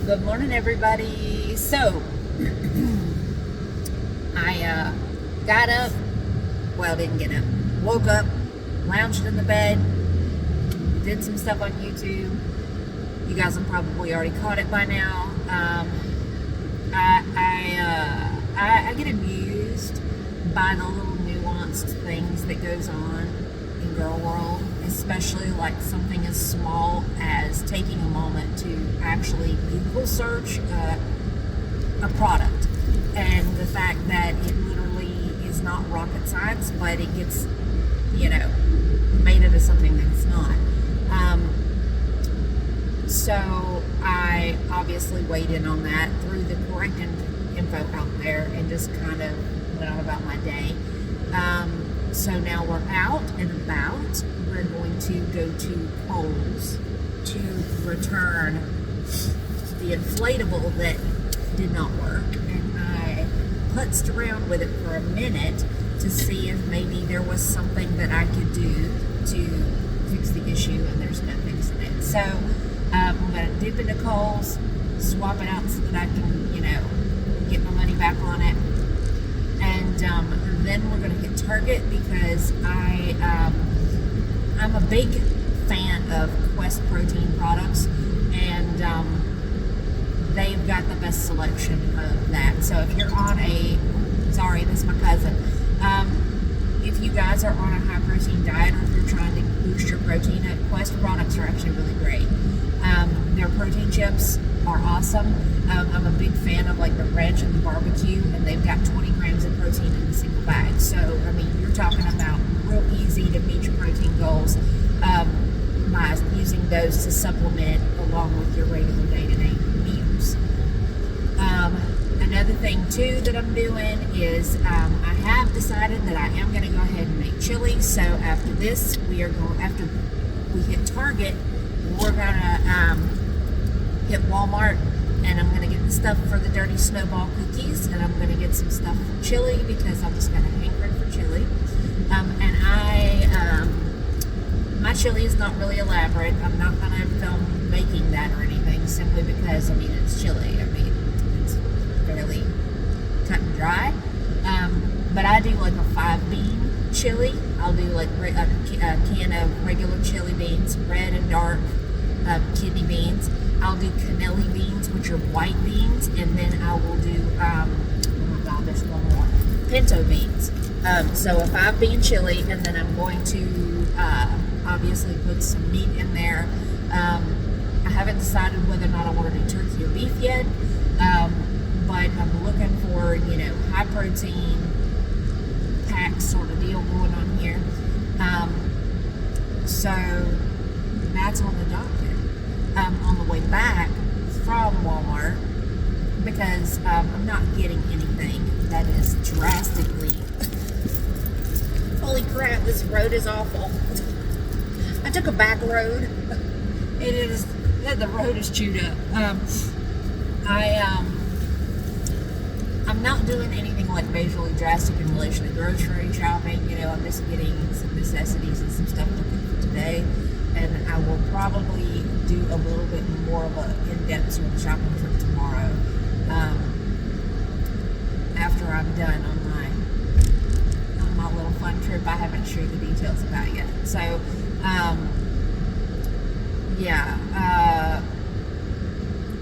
Good morning, everybody. So, I got up, well, didn't get up, woke up, lounged in the bed, did some stuff on YouTube. You guys have probably already caught it by now. I get amused by the little nuanced things that goes on in girl world, especially like something as small as taking a moment to actually Google search a product, and the fact that it literally is not rocket science, but it gets, made into something that it's not. So I obviously weighed in on that, threw the correct info out there, and just kind of went on about my day. So now we're out and about. We're going to go to Kohl's to return the inflatable that did not work, and I putzed around with it for a minute to see if maybe there was something that I could do to fix the issue, and there's no fixing it. So I'm going to dip into Kohl's, swap it out so that I can, get my money back on it. And then we're going to hit Target because I'm a big fan of Quest protein products, and they've got the best selection of that. So if you're on sorry, this is my cousin. If you guys are on a high protein diet, or if you're trying to boost your protein, Quest products are actually really great. Their protein chips are awesome. I'm a big fan of like the ranch and the barbecue, and they've got 20 grams of protein in a single bag. So, I mean, you're talking about real easy to meet your protein goals by using those to supplement along with your regular day-to-day meals. Another thing too that I'm doing is I have decided that I am going to go ahead and make chili. So after this, after we hit Target, we're gonna hit Walmart, and I'm gonna get the stuff for the dirty snowball cookies, and I'm gonna get some stuff for chili because I'm just kind of hankering for chili. My chili is not really elaborate. I'm not gonna film making that or anything, simply because it's chili. It's fairly cut and dry. But I do like a 5-bean chili. I'll do like a can of regular chili beans, red and dark kidney beans. I'll do cannelli beans, which are white beans, and then I will do oh my god, there's one more, pinto beans. So a 5-bean chili, and then I'm going to obviously put some meat in there. I haven't decided whether or not I want to do turkey or beef yet, but I'm looking for high protein pack sort of deal going on here. So that's on the docket. On the way back from Walmart, because I'm not getting anything that is drastically, holy crap, this road is awful. I took a back road. The road is chewed up. I'm not doing anything like majorly drastic in relation to grocery shopping. I'm just getting some necessities and some stuff to cook for today, and I will probably do a little bit more of an in-depth sort of shopping trip tomorrow, after I'm done on my little fun trip I haven't shared the details about yet. So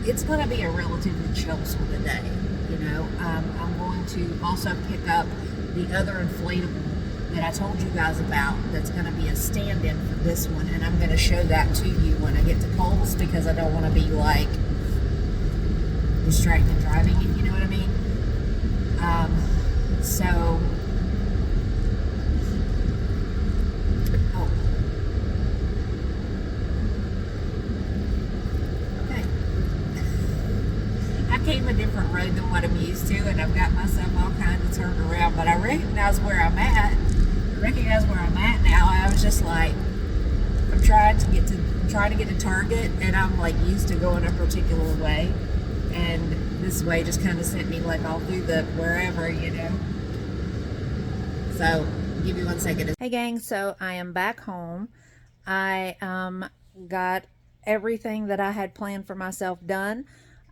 it's going to be a relatively chill sort of day. I'm going to also pick up the other inflatable that I told you guys about, that's going to be a stand-in for this one, and I'm going to show that to you when I get to Kohl's, because I don't want to be like distracted driving, if you know what I mean. Okay. I came a different road than what I'm used to, and I've got myself all kinds of turned around, but I recognize where I'm at. Now. I was just like, I'm trying to get to Target, and I'm like used to going a particular way, and this way just kind of sent me like all through the wherever. So give me 1 second. Hey gang, so I am back home. I got everything that I had planned for myself done.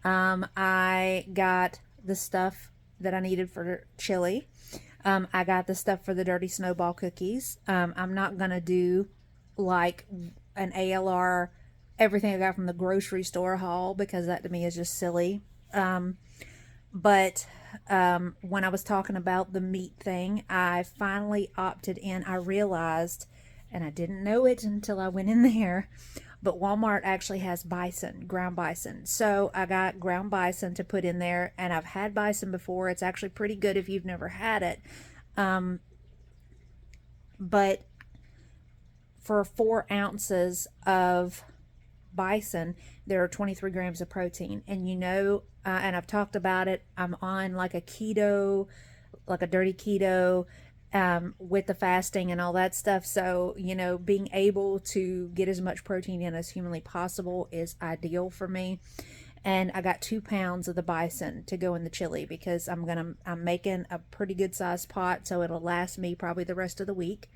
I got the stuff that I needed for chili. I got the stuff for the dirty snowball cookies. I'm not gonna do like an ALR everything I got from the grocery store haul because that to me is just silly. But when I was talking about the meat thing, I finally opted in. I realized, and I didn't know it until I went in there, but Walmart actually has bison, ground bison. So I got ground bison to put in there, and I've had bison before. It's actually pretty good if you've never had it. But for 4 ounces of bison, there are 23 grams of protein. And and I've talked about it, I'm on like a keto, like a dirty keto, with the fasting and all that stuff. So, being able to get as much protein in as humanly possible is ideal for me. And I got 2 pounds of the bison to go in the chili because I'm making a pretty good sized pot, so it'll last me probably the rest of the week.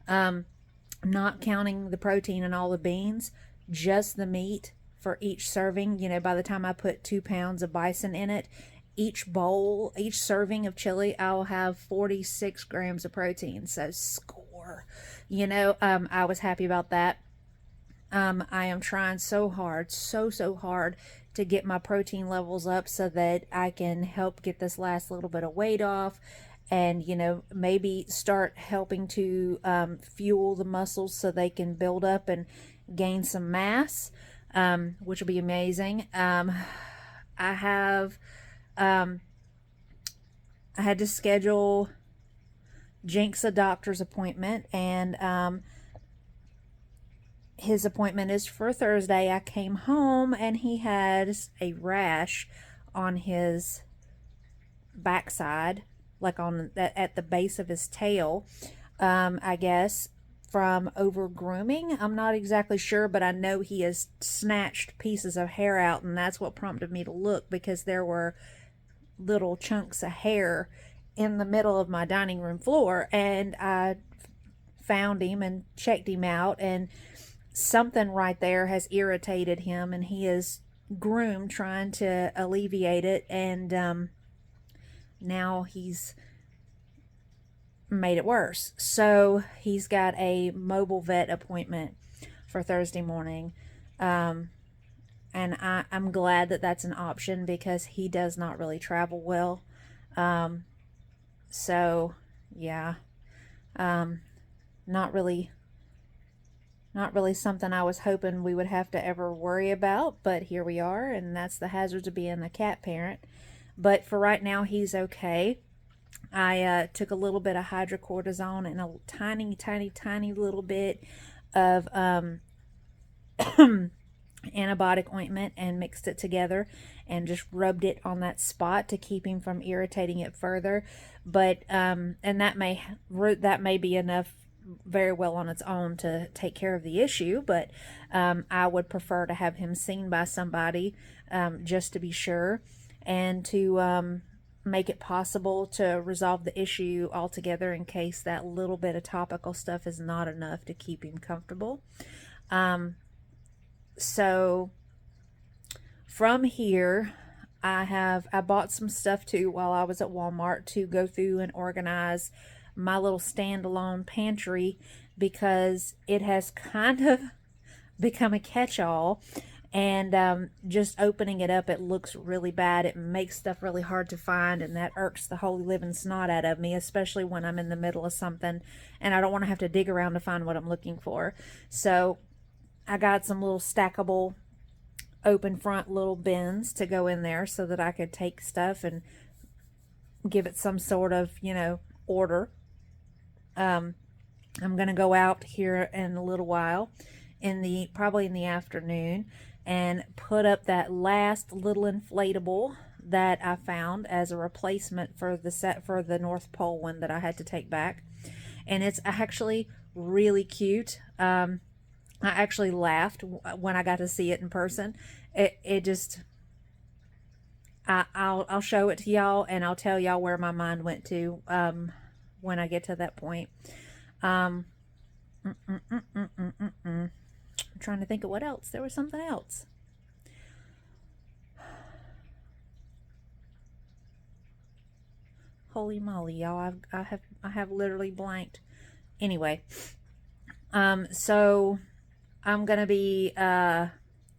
Not counting the protein and all the beans, just the meat for each serving. By the time I put 2 pounds of bison in it, each serving of chili, I'll have 46 grams of protein. So score. I was happy about that. I am trying so hard, so hard to get my protein levels up so that I can help get this last little bit of weight off and, maybe start helping to fuel the muscles so they can build up and gain some mass, which will be amazing. I have, I had to schedule Jinx a doctor's appointment, and his appointment is for Thursday. I came home and he has a rash on his backside, like at the base of his tail. I guess from over grooming. I'm not exactly sure, but I know he has snatched pieces of hair out, and that's what prompted me to look because there were little chunks of hair in the middle of my dining room floor, and I found him and checked him out, and something right there has irritated him, and he is groomed trying to alleviate it, and now he's made it worse. So he's got a mobile vet appointment for Thursday morning. And I'm glad that that's an option because he does not really travel well. So yeah, not really something I was hoping we would have to ever worry about, but here we are, and that's the hazards of being a cat parent. But for right now, he's okay. I took a little bit of hydrocortisone and a tiny little bit of antibiotic ointment and mixed it together and just rubbed it on that spot to keep him from irritating it further. But and that may be enough very well on its own to take care of the issue, but I would prefer to have him seen by somebody just to be sure, and to make it possible to resolve the issue altogether in case that little bit of topical stuff is not enough to keep him comfortable. So from here, I bought some stuff too while I was at Walmart to go through and organize my little standalone pantry because it has kind of become a catch-all. And just opening it up, it looks really bad. It makes stuff really hard to find, and that irks the holy living snot out of me, especially when I'm in the middle of something and I don't want to have to dig around to find what I'm looking for. So I got some little stackable open front little bins to go in there so that I could take stuff and give it some sort of, order. I'm going to go out here in a little while, probably in the afternoon, and put up that last little inflatable that I found as a replacement for the set for the North Pole one that I had to take back. And it's actually really cute. I actually laughed when I got to see it in person. It just, I'll show it to y'all, and I'll tell y'all where my mind went to when I get to that point. I'm trying to think of what else. There was something else. Holy moly, y'all! I have literally blanked. Anyway, so I'm gonna be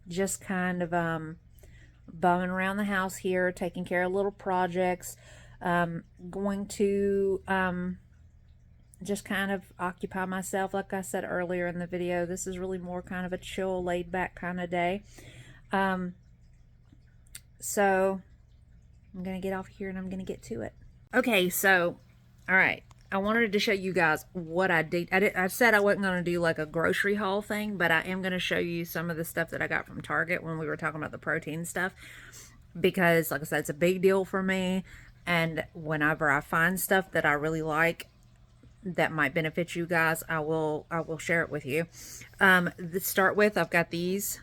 just kind of bumming around the house here, taking care of little projects. Going to just kind of occupy myself, like I said earlier in the video. This is really more kind of a chill, laid back kind of day. So I'm gonna get off here and I'm gonna get to it. Okay, so all right, I wanted to show you guys what I did. I said I wasn't going to do like a grocery haul thing, but I am going to show you some of the stuff that I got from Target when we were talking about the protein stuff, because like I said, it's a big deal for me, and whenever I find stuff that I really like that might benefit you guys, I will share it with you. To start with, I've got these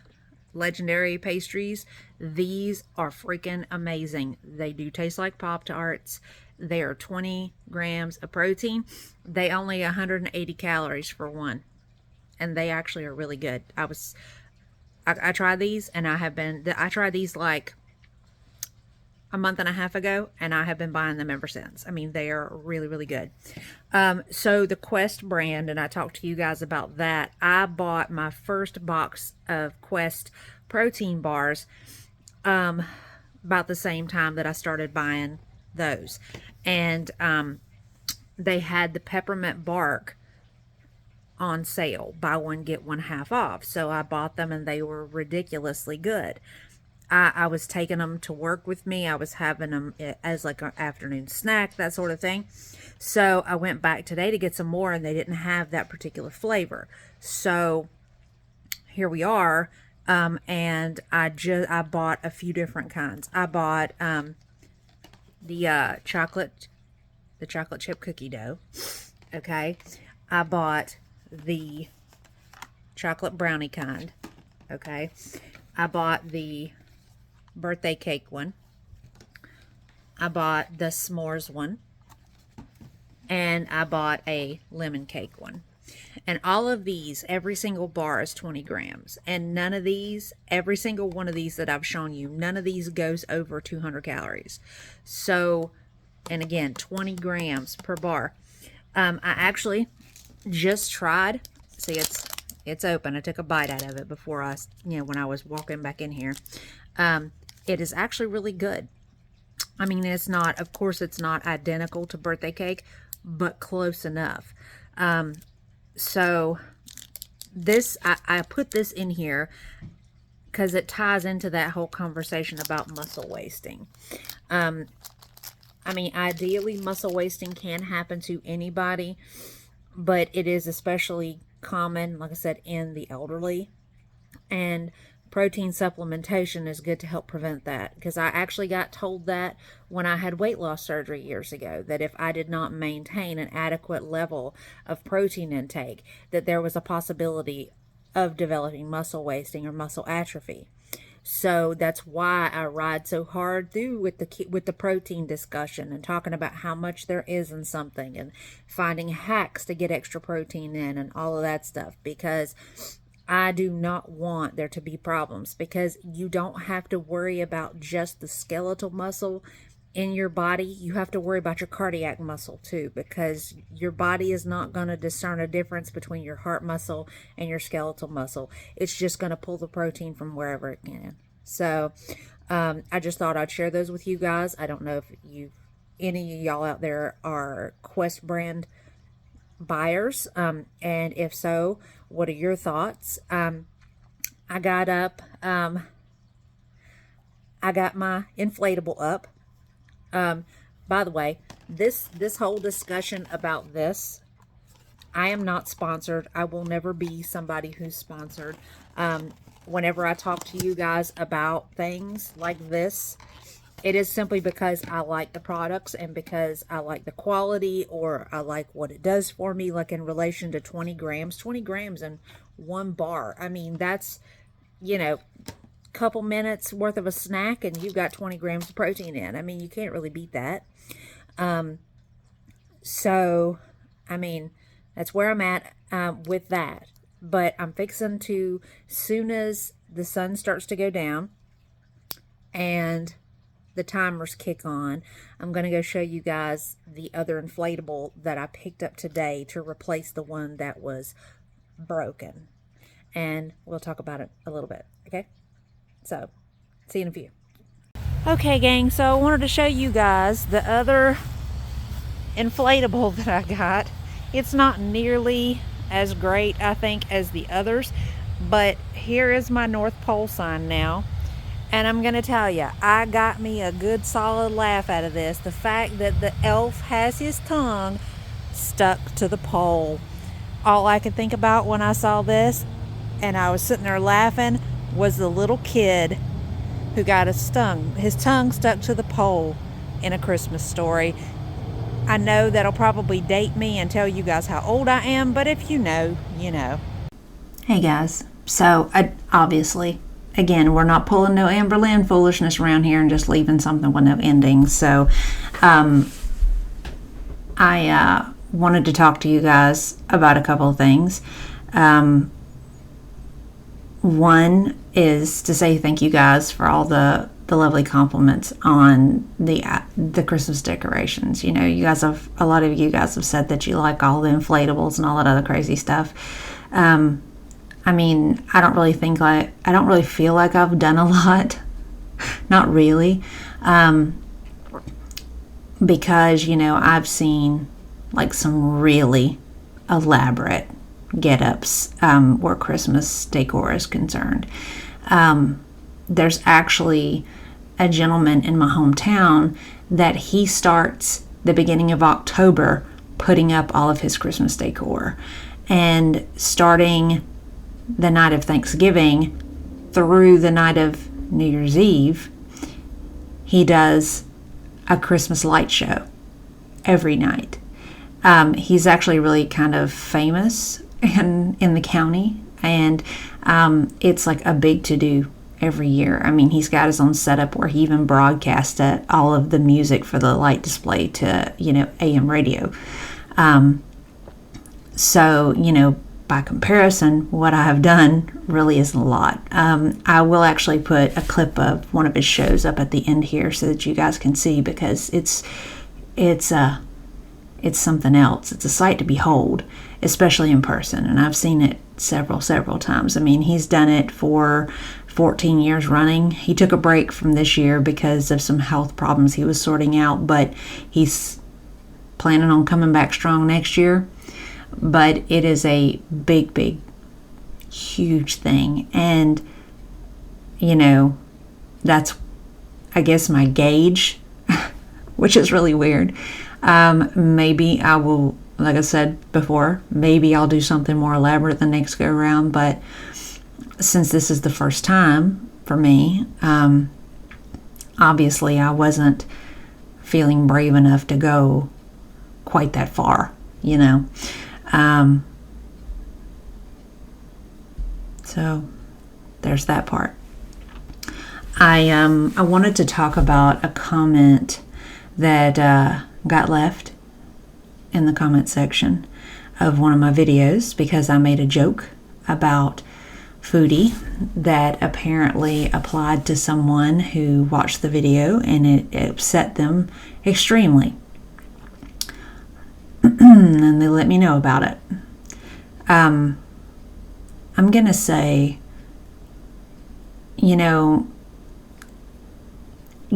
legendary pastries. These are freaking amazing. They do taste like Pop-Tarts. They are 20 grams of protein. They only 180 calories for one, and they actually are really good. I tried these, and I tried these like a month and a half ago, and I have been buying them ever since. I mean, they are really, really good. So the Quest brand, and I talked to you guys about that. I bought my first box of Quest protein bars about the same time that I started buying those, and they had the peppermint bark on sale, buy one get one half off. So I bought them, and they were ridiculously good. I was taking them to work with me. I was having them as like an afternoon snack, that sort of thing. So I went back today to get some more, and they didn't have that particular flavor. So here we are. And I bought a few different kinds. I bought the chocolate chip cookie dough. Okay. I bought the chocolate brownie kind. Okay. I bought the birthday cake one. I bought the s'mores one. And I bought a lemon cake one. And all of these, every single bar is 20 grams. And none of these, every single one of these that I've shown you, none of these goes over 200 calories. So, and again, 20 grams per bar. I actually just tried, see it's open. I took a bite out of it before when I was walking back in here. It is actually really good. I mean, it's not, of course it's not identical to birthday cake, but close enough. So this, I put this in here because it ties into that whole conversation about muscle wasting. I mean, ideally muscle wasting can happen to anybody, but it is especially common, like I said, in the elderly. And protein supplementation is good to help prevent that, because I actually got told that when I had weight loss surgery years ago, that if I did not maintain an adequate level of protein intake, that there was a possibility of developing muscle wasting or muscle atrophy. So that's why I ride so hard through with the protein discussion and talking about how much there is in something and finding hacks to get extra protein in and all of that stuff, because I do not want there to be problems, because you don't have to worry about just the skeletal muscle in your body. You have to worry about your cardiac muscle too, because your body is not going to discern a difference between your heart muscle and your skeletal muscle. It's just going to pull the protein from wherever it can. So I just thought I'd share those with you guys. I don't know if any of y'all out there are Quest brand buyers, and if so, what are your thoughts? I got my inflatable up. By the way, this whole discussion about this, I am not sponsored. I will never be somebody who's sponsored. Whenever I talk to you guys about things like this, it is simply because I like the products and because I like the quality, or I like what it does for me, like in relation to 20 grams. 20 grams in one bar. I mean, that's, couple minutes worth of a snack and you've got 20 grams of protein in. I mean, you can't really beat that. So, I mean, that's where I'm at with that. But I'm fixing to, soon as the sun starts to go down and the timers kick on, I'm going to go show you guys the other inflatable that I picked up today to replace the one that was broken. And we'll talk about it a little bit, okay? So, see you in a few. Okay, gang, so I wanted to show you guys the other inflatable that I got. It's not nearly as great, I think, as the others, but here is my North Pole sign now. And I'm gonna tell you, I got me a good solid laugh out of this. The fact that the elf has his tongue stuck to the pole. All I could think about when I saw this, and I was sitting there laughing, was the little kid who got his tongue stuck to the pole in A Christmas Story. I know that'll probably date me and tell you guys how old I am, but if you know, you know. Hey guys, so obviously, again, we're not pulling no Amber Lynn foolishness around here and just leaving something with no ending. So I wanted to talk to you guys about a couple of things. One is to say thank you guys for all the lovely compliments on the Christmas decorations. You know, a lot of you guys have said that you like all the inflatables and all that other crazy stuff. I mean, I don't really feel like I've done a lot. Not really. Because, you know, I've seen like some really elaborate get-ups where Christmas decor is concerned. There's actually a gentleman in my hometown that he starts the beginning of October putting up all of his Christmas decor. And starting the night of Thanksgiving through the night of New Year's Eve, he does a Christmas light show every night. He's actually really kind of famous in the county, and it's like a big to-do every year. I mean, he's got his own setup where he even broadcasts all of the music for the light display to, you know, AM radio. So, you know, by comparison, what I have done really isn't a lot. I will actually put a clip of one of his shows up at the end here so that you guys can see, because it's something else. It's a sight to behold, especially in person. And I've seen it several times. I mean, he's done it for 14 years running. He took a break from this year because of some health problems he was sorting out, but he's planning on coming back strong next year. But it is a big, huge thing. And, you know, that's, I guess, my gauge, which is really weird. Maybe I will, like I said before, maybe I'll do something more elaborate the next go around. But since this is the first time for me, obviously I wasn't feeling brave enough to go quite that far, you know. So there's that part. I wanted to talk about a comment that got left in the comment section of one of my videos, because I made a joke about Foodie that apparently applied to someone who watched the video, and it upset them extremely. And they let me know about it. I'm going to say, you know,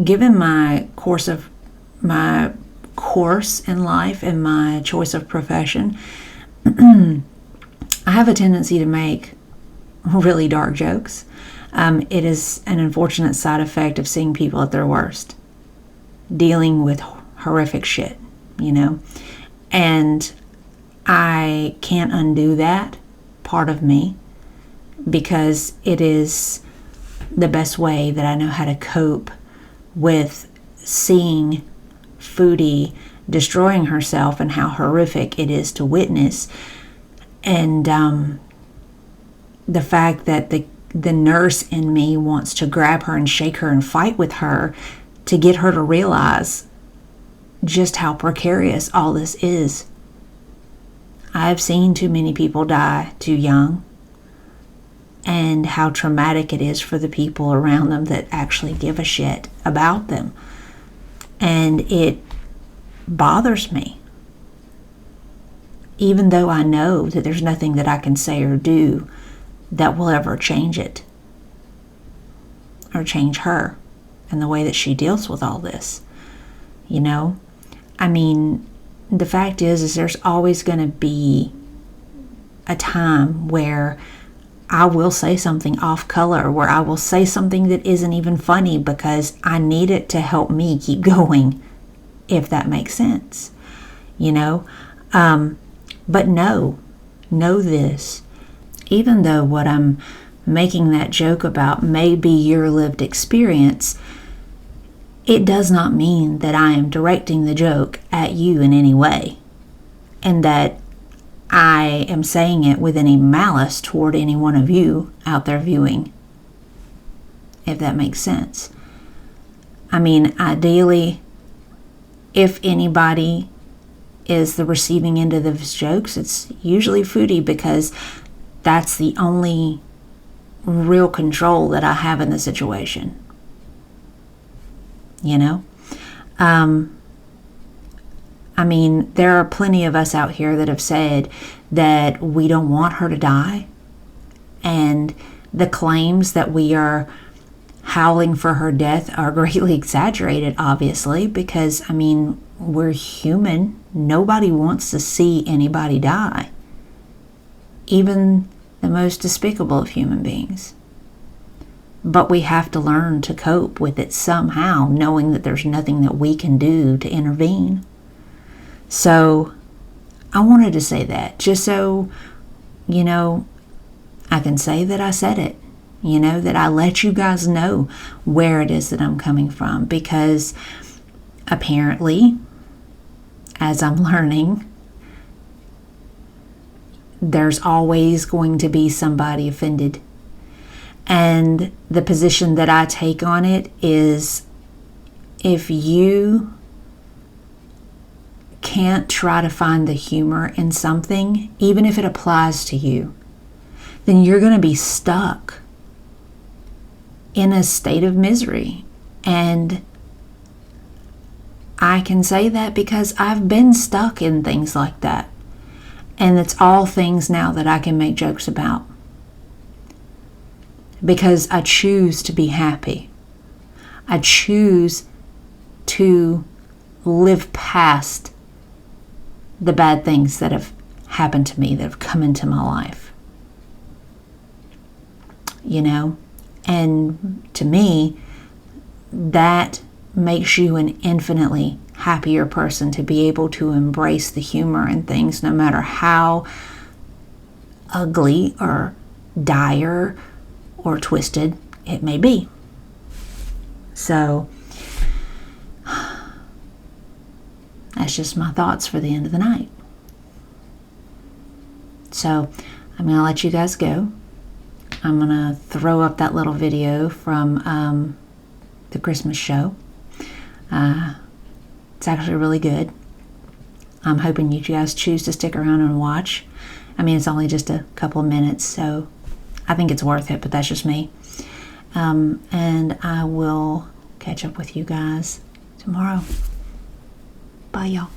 given my course in life and my choice of profession, I have a tendency to make really dark jokes. It is an unfortunate side effect of seeing people at their worst, dealing with horrific shit, you know. And I can't undo that part of me, because it is the best way that I know how to cope with seeing Foodie destroying herself and how horrific it is to witness. And the fact that the nurse in me wants to grab her and shake her and fight with her to get her to realize just how precarious all this is. I've seen too many people die too young, and how traumatic it is for the people around them that actually give a shit about them. And it bothers me, even though I know that there's nothing that I can say or do that will ever change it or change her and the way that she deals with all this. You know, I mean, the fact is there's always going to be a time where I will say something off color, where I will say something that isn't even funny because I need it to help me keep going, if that makes sense, you know. But know this, even though what I'm making that joke about may be your lived experience, it does not mean that I am directing the joke at you in any way, and that I am saying it with any malice toward any one of you out there viewing, if that makes sense. I mean, ideally, if anybody is the receiving end of those jokes, it's usually Foodie, because that's the only real control that I have in the situation. You know? I mean, there are plenty of us out here that have said that we don't want her to die. And the claims that we are howling for her death are greatly exaggerated, obviously, because, I mean, we're human. Nobody wants to see anybody die. Even the most despicable of human beings. But we have to learn to cope with it somehow, knowing that there's nothing that we can do to intervene. So I wanted to say that, just so, you know, I can say that I said it, you know, that I let you guys know where it is that I'm coming from, because apparently, as I'm learning, there's always going to be somebody offended. And the position that I take on it is, if you can't try to find the humor in something, even if it applies to you, then you're going to be stuck in a state of misery. And I can say that because I've been stuck in things like that. And it's all things now that I can make jokes about. Because I choose to be happy. I choose to live past the bad things that have happened to me, that have come into my life. You know? And to me, that makes you an infinitely happier person, to be able to embrace the humor in things, no matter how ugly or dire or twisted it may be. So that's just my thoughts for the end of the night. So I'm going to let you guys go. I'm going to throw up that little video from the Christmas show. It's actually really good. I'm hoping you guys choose to stick around and watch. I mean, it's only just a couple of minutes, so I think it's worth it, but that's just me. And I will catch up with you guys tomorrow. Bye, y'all.